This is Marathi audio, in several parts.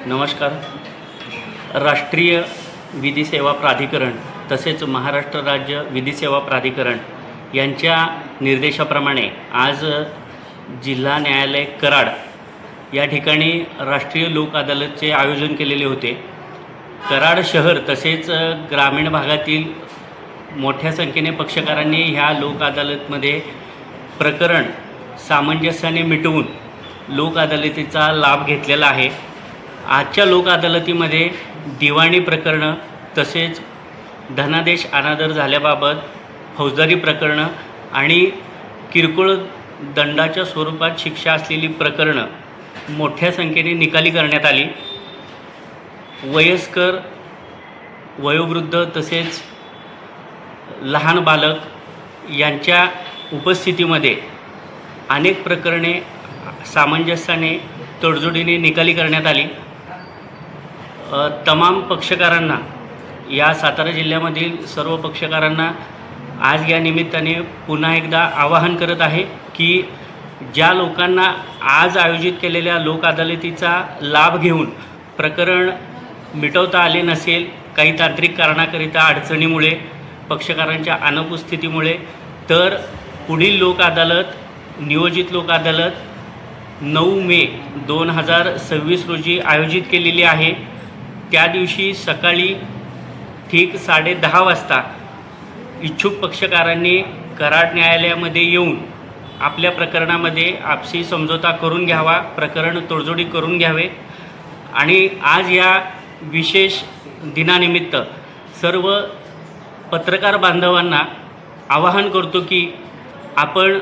नमस्कार. राष्ट्रीय विधी सेवा प्राधिकरण तसेच महाराष्ट्र राज्य विधी सेवा प्राधिकरण यांच्या निर्देशाप्रमाणे आज जिल्हा न्यायालय कराड या ठिकाणी राष्ट्रीय लोक अदालतचे आयोजन केलेले होते. कराड शहर तसेच ग्रामीण भागातील मोठ्या संख्येने पक्षकारांनी ह्या लोक अदालतमध्ये प्रकरण सामंजस्याने मिटवून लोक अदालतीचा लाभ घेतलेला आहे. आजच्या लोक अदालतीमध्ये दिवाणी प्रकरणं तसेच धनादेश अनादर झाल्याबाबत फौजदारी प्रकरणं आणि किरकोळ दंडाच्या स्वरूपात शिक्षा असलेली प्रकरणं मोठ्या संख्येने निकाली करण्यात आली. वयस्कर, वयोवृद्ध तसेच लहान बालक यांच्या उपस्थितीमध्ये अनेक प्रकरणे सामंजस्याने तडजोडीने निकाली करण्यात आली. तमाम पक्षकारांना, या सातारा जिल्ह्यामधील सर्व पक्षकारांना आज या निमित्ताने पुन्हा एकदा आवाहन करत आहे की ज्या लोकांना आज आयोजित केलेल्या लोक अदालतीचा लाभ घेऊन प्रकरण मिटवता आले नसेल, काही तांत्रिक कारणाकरिता अडचणीमुळे, पक्षकारांच्या अनुपस्थितीमुळे, तर पुढील लोक अदालत, नियोजित लोक अदालत 9 मे 2026 रोजी आयोजित केलेली आहे. त्या दिवशी सकाळी ठीक 10:30 वाजता इच्छुक पक्षकारांनी कराड न्यायालयामध्ये येऊन आपल्या प्रकरणामध्ये आपसी समझोता करून घ्यावा, प्रकरण तडजोडी करून घ्यावे. आणि आज या विशेष दिनानिमित्त सर्व पत्रकार बांधवांना आवाहन करतो की आपण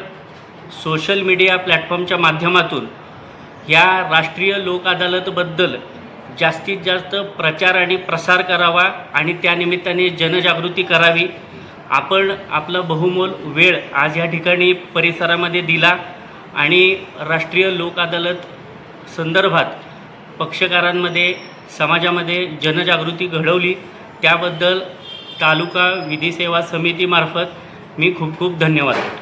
सोशल मीडिया प्लॅटफॉर्मच्या माध्यमातून या राष्ट्रीय लोक अदालतबद्दल जास्तीत जास्त प्रचार आणि प्रसार करावा आणि त्यानिमित्ताने जनजागृती करावी. आपण आपला बहुमोल वेळ आज या ठिकाणी परिसरामध्ये दिला आणि राष्ट्रीय लोक अदालत संदर्भात पक्षकारांमध्ये, समाजामध्ये जनजागृती घडवली. त्याबद्दल तालुका विधी सेवा समितीमार्फत मी खूप खूप धन्यवाद देतो.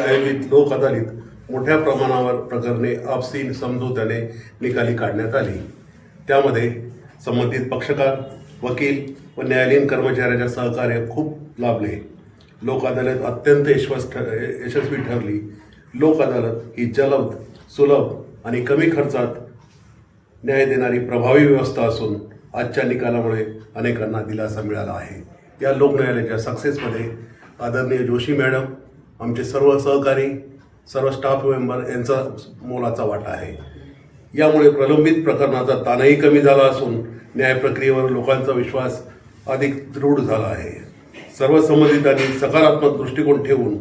आयोजित लोक अदालत मोठ्या प्रमाणावर प्रकरणे आपसी समझोत्याने निकाली काढण्यात आली. त्यामध्ये संबंधित पक्षकार, वकील व न्यायालयीन कर्मचाऱ्याच्या सहकार्य खूप लाभले. लोक अदालत अत्यंत यशस्वी ठरली. लोक अदालत ही जलद, सुलभ आणि कमी खर्चात न्याय देणारी प्रभावी व्यवस्था असून आजच्या निकालामुळे अनेकांना दिलासा मिळाला आहे. या लोक न्यायालयाच्या सक्सेसमध्ये आदरणीय जोशी मॅडम, आमचे सर्व सहकारी, सर्व स्टाफ मेंबर यांचा मोलाचा वाटा आहे. यामुळे प्रलंबित प्रकरणाचा ताणही कमी झाला असून न्याय प्रक्रियेवर लोकांचा विश्वास अधिक दृढ झाला आहे. सर्व संबंधितांनी सकारात्मक दृष्टिकोन ठेवून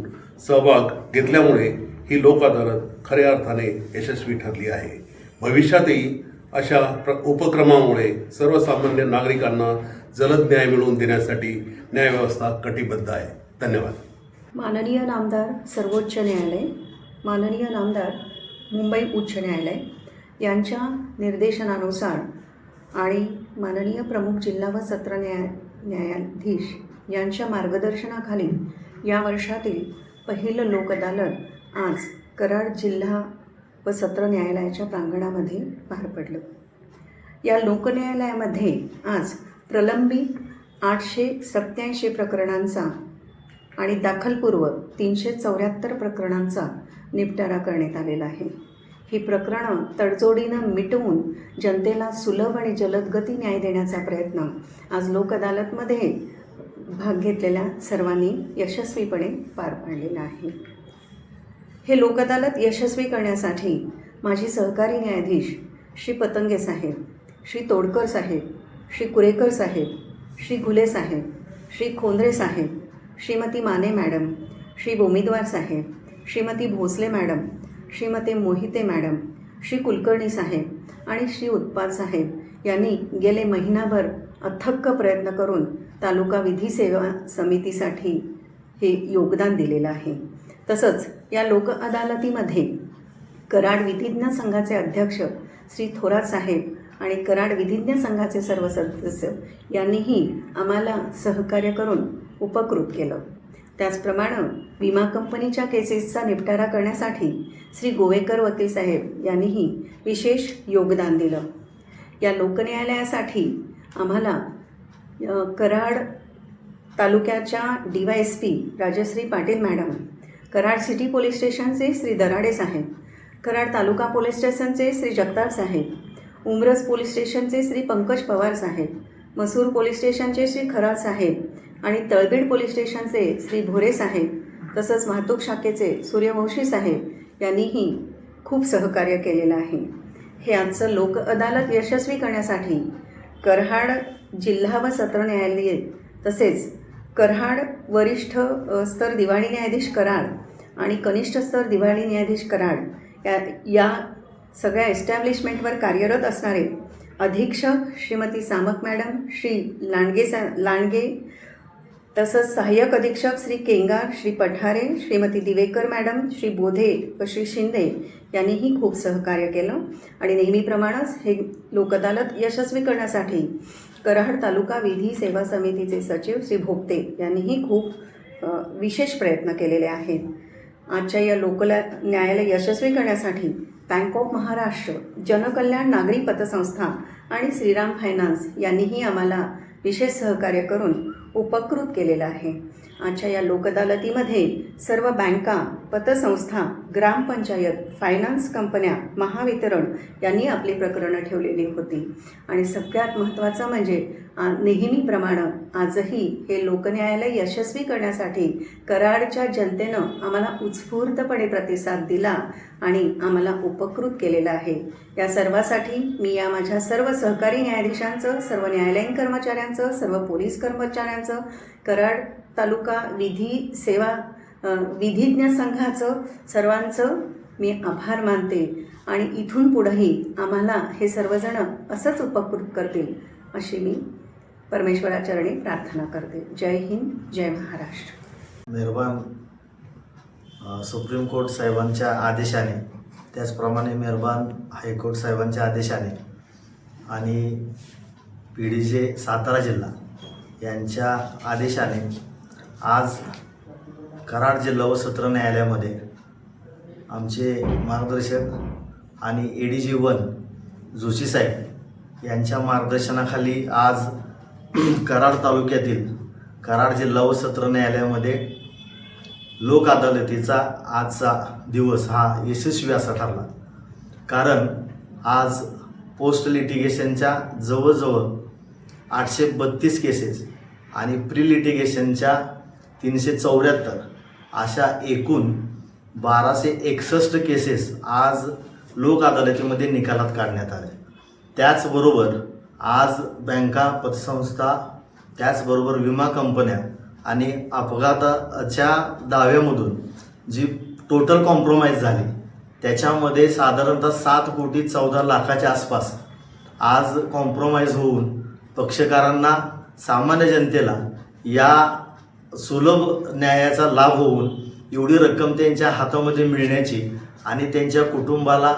सहभाग घेतल्यामुळे ही लोक अदालत खऱ्या अर्थाने यशस्वी ठरली आहे. भविष्यातही अशा उपक्रमामुळे सर्वसामान्य नागरिकांना जलद न्याय मिळवून देण्यासाठी न्यायव्यवस्था कटिबद्ध आहे. धन्यवाद. माननीय नामदार सर्वोच्च न्यायालय, माननीय नामदार मुंबई उच्च न्यायालय यांच्या निर्देशनानुसार आणि माननीय प्रमुख जिल्हा व सत्र न्यायाधीश यांच्या मार्गदर्शनाखाली या वर्षातील पहिलं लोक अदालत आज कराड जिल्हा व सत्र न्यायालयाच्या प्रांगणामध्ये पार पडलं. या लोकन्यायालयामध्ये आज प्रलंबित 887 प्रकरणांचा आणि दाखलपूर्व 374 प्रकरणांचा निपटारा करण्यात आलेला आहे. ही प्रकरणं तडजोडीनं मिटवून जनतेला सुलभ आणि जलदगती न्याय देण्याचा प्रयत्न आज लोक अदालतमध्ये भाग घेतलेल्या सर्वांनी यशस्वीपणे पार पाडलेला आहे. हे लोक अदालत यशस्वी करण्यासाठी माजी सहकारी न्यायाधीश श्री पतंगे साहेब, श्री तोडकर साहेब, श्री कुरेकर साहेब, श्री घुले साहेब, श्री खोंद्रे साहेब, श्रीमती माने मॅडम, श्री बोमिदवार साहेब, श्रीमती भोसले मॅडम, श्रीमती मोहिते मॅडम, श्री कुलकर्णी साहेब आणि श्री उत्पाद साहेब यांनी गेले महिनाभर अथक्क प्रयत्न करून तालुका विधी सेवा समितीसाठी हे योगदान दिलेलं आहे. तसंच या लोक अदालतीमध्ये कराड विधिज्ञ संघाचे अध्यक्ष श्री थोरात साहेब आणि कराड विधिज्ञ संघाचे सर्व सदस्य यांनीही आम्हाला सहकार्य करून उपकृत केलं. त्याचप्रमाणे विमा कंपनीच्या केसेसचा निपटारा करण्यासाठी श्री गोवेकर वकील साहेब यांनीही विशेष योगदान दिलं. या लोकन्यायालयासाठी आम्हाला कराड तालुक्याच्या DYSP Rajshri Patil madam, Karad city police स्टेशनचे श्री दराडे साहेब, कराड तालुका पोलीस स्टेशनचे श्री जगताप साहेब, उमरस पोलीस स्टेशनचे श्री पंकज पवार साहेब, मसूर पोलीस स्टेशनचे श्री खरात साहेब आणि तळबीड पोलीस स्टेशनचे श्री भोरे साहेब, तसंच वाहतूक शाखेचे सूर्यवंशी साहेब यांनीही खूप सहकार्य केलेलं आहे. हे आजचं लोक अदालत यशस्वी करण्यासाठी कराड जिल्हा व सत्र न्यायालय तसेच कराड वरिष्ठ स्तर दिवाणी न्यायाधीश कराड आणि कनिष्ठ स्तर दिवाणी न्यायाधीश कराड या सगळ्या एस्टॅब्लिशमेंटवर कार्यरत असणारे अधीक्षक श्रीमती सामक मॅडम, श्री लांडगे तसंच सहाय्यक अधीक्षक श्री केंगार, श्री पठारे, श्रीमती दिवेकर मॅडम, श्री बोधे व श्री शिंदे यांनीही खूप सहकार्य केलं. आणि नेहमीप्रमाणेच हे लोक अदालत यशस्वी करण्यासाठी कराड तालुका विधी सेवा समितीचे सचिव श्री भोगते यांनीही खूप विशेष प्रयत्न केलेले आहेत. आजच्या या न्यायालय यशस्वी करण्यासाठी बँक ऑफ महाराष्ट्र, जनकल्याण नागरी पतसंस्था आणि श्रीराम फायनान्स यांनीही आम्हाला विशेष सहकार्य करून उपकृत केलेलं आहे. आजच्या या लोकअदालतीमध्ये सर्व बँका, पतसंस्था, ग्रामपंचायत, फायनान्स कंपन्या, महावितरण यांनी आपली प्रकरणं ठेवलेली होती. आणि सगळ्यात महत्त्वाचं म्हणजे नेहमीप्रमाणे आजही हे लोकन्यायालय यशस्वी करण्यासाठी कराडच्या जनतेनं आम्हाला उत्स्फूर्तपणे प्रतिसाद दिला आणि आम्हाला उपकृत केलेलं आहे. या सर्वासाठी मी या माझ्या सर्व सहकारी न्यायाधीशांचं, सर्व न्यायालयीन कर्मचाऱ्यांचं, सर्व पोलीस कर्मचाऱ्यांचं, कराड तालुका विधी सेवा विधिज्ञ संघाचं सर्वांचं मी आभार मानते. आणि इथून पुढेही आम्हाला हे सर्वजण असंच उपकृत करतील अशी मी परमेश्वराचरणी प्रार्थना करते. जय हिंद, जय महाराष्ट्र. मेहरबान सुप्रीम कोर्ट साहेबांच्या आदेशाने, त्याचप्रमाणे मेहरबान हायकोर्ट साहेबांच्या आदेशाने आणि PDJ सातारा जिल्हा यांच्या आदेशाने आज कराड जिल्हा व सत्र न्यायालयामध्ये आमचे मार्गदर्शक आणि ADG 1 जोशी साहेब यांच्या मार्गदर्शनाखाली आज कराड तालुक्यातील कराड जिल्हा व सत्र न्यायालयामध्ये लोक अदालतीचा आजचा दिवस हा यशस्वी असा ठरला. कारण आज पोस्ट लिटिगेशनच्या जवळजवळ 832 केसेस आणि प्री लिटिगेशनच्या 374 अशा एकूण 1261 केसेस आज लोक अदालतीमध्ये निकालात काढण्यात आले. त्याचबरोबर आज बँका, पतसंस्था, त्याचबरोबर विमा कंपन्या आणि अपघाताच्या दाव्यामधून जी टोटल कॉम्प्रोमाइज झाली त्याच्यामध्ये साधारणतः 7,14,00,000च्या आसपास आज कॉम्प्रोमाइज होऊन पक्षकारांना, सामान्य जनतेला या सुलभ न्यायाचा लाभ होऊन एवढी रक्कम त्यांच्या हातामध्ये मिळण्याची आणि त्यांच्या कुटुंबाला,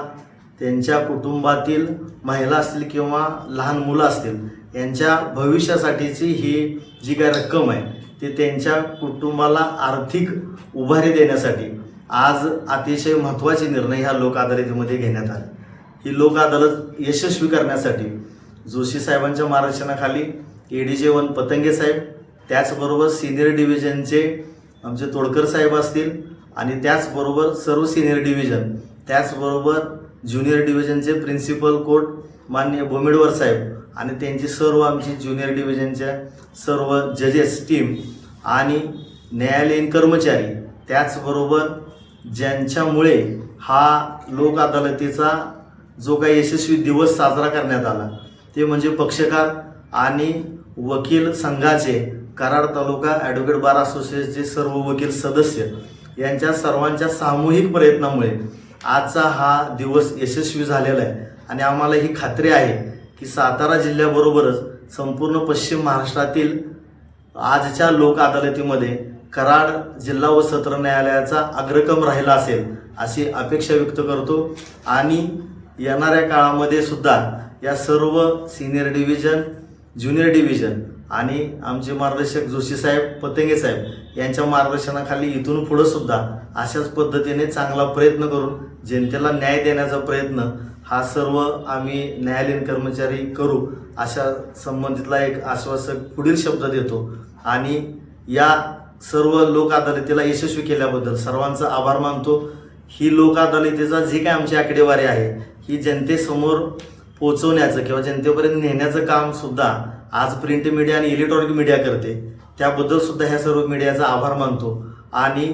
त्यांच्या कुटुंबातील महिला असतील किंवा लहान मुलं असतील यांच्या भविष्यासाठीची ही जी काय रक्कम आहे ती त्यांच्या कुटुंबाला आर्थिक उभारी देण्यासाठी आज अतिशय महत्त्वाचे निर्णय ह्या लोक अदालतीमध्ये घेण्यात आले. ही लोक अदालत यशस्वी करण्यासाठी जोशी साहेबांच्या मार्गदर्शनाखाली ADG 1 पतंगे साहेब, त्याचबरोबर सिनियर डिव्हिजनचे आमचे तोडकर साहेब असतील आणि त्याचबरोबर सर्व सिनियर डिव्हिजन, त्याचबरोबर ज्युनियर डिव्हिजनचे प्रिन्सिपल कोर्ट माननीय बोमिडवर साहेब आणि त्यांची सर्व आमची ज्युनियर डिव्हिजनच्या सर्व जजेस टीम आणि न्यायालयीन कर्मचारी, त्याचबरोबर ज्यांच्यामुळे हा लोक अदालतीचा जो काही यशस्वी दिवस साजरा करण्यात आला ते म्हणजे पक्षकार आणि वकील संघाचे, कराड तालुका ॲडव्होकेट बार असोसिएशनचे सर्व वकील सदस्य यांच्या सर्वांच्या सामूहिक प्रयत्नामुळे आजचा हा दिवस यशस्वी झालेला आहे. आणि आम्हाला ही खात्री आहे की सातारा जिल्ह्याबरोबरच संपूर्ण पश्चिम महाराष्ट्रातील आजच्या लोक अदालतीमध्ये कराड जिल्हा व सत्र न्यायालयाचा अग्रक्रम राहिला असेल अशी अपेक्षा व्यक्त करतो. आणि येणाऱ्या काळामध्ये सुद्धा या सर्व सिनियर डिव्हिजन, ज्युनियर डिव्हिजन आणि आमचे मार्गदर्शक जोशी साहेब, पतंगे साहेब यांच्या मार्गदर्शनाखाली इथून पुढं सुद्धा अशाच पद्धतीने चांगला प्रयत्न करून जनतेला न्याय देण्याचा प्रयत्न हा सर्व आम्ही न्यायालयीन कर्मचारी करू अशा संबंधितला एक आश्वासक पुढील शब्द देतो आणि या सर्व लोक अदालतीला यशस्वी केल्याबद्दल सर्वांचा आभार मानतो. ही लोक अदालतीचा जी काय आमची आकडेवारी आहे ही जनतेसमोर पोहोचवण्याचं किंवा जनतेपर्यंत नेण्याचं काम सुद्धा आज प्रिंट मीडिया आणि इलेक्ट्रॉनिक मीडिया करते. त्याबद्दल सुद्धा ह्या सर्व मीडियाचा आभार मानतो आणि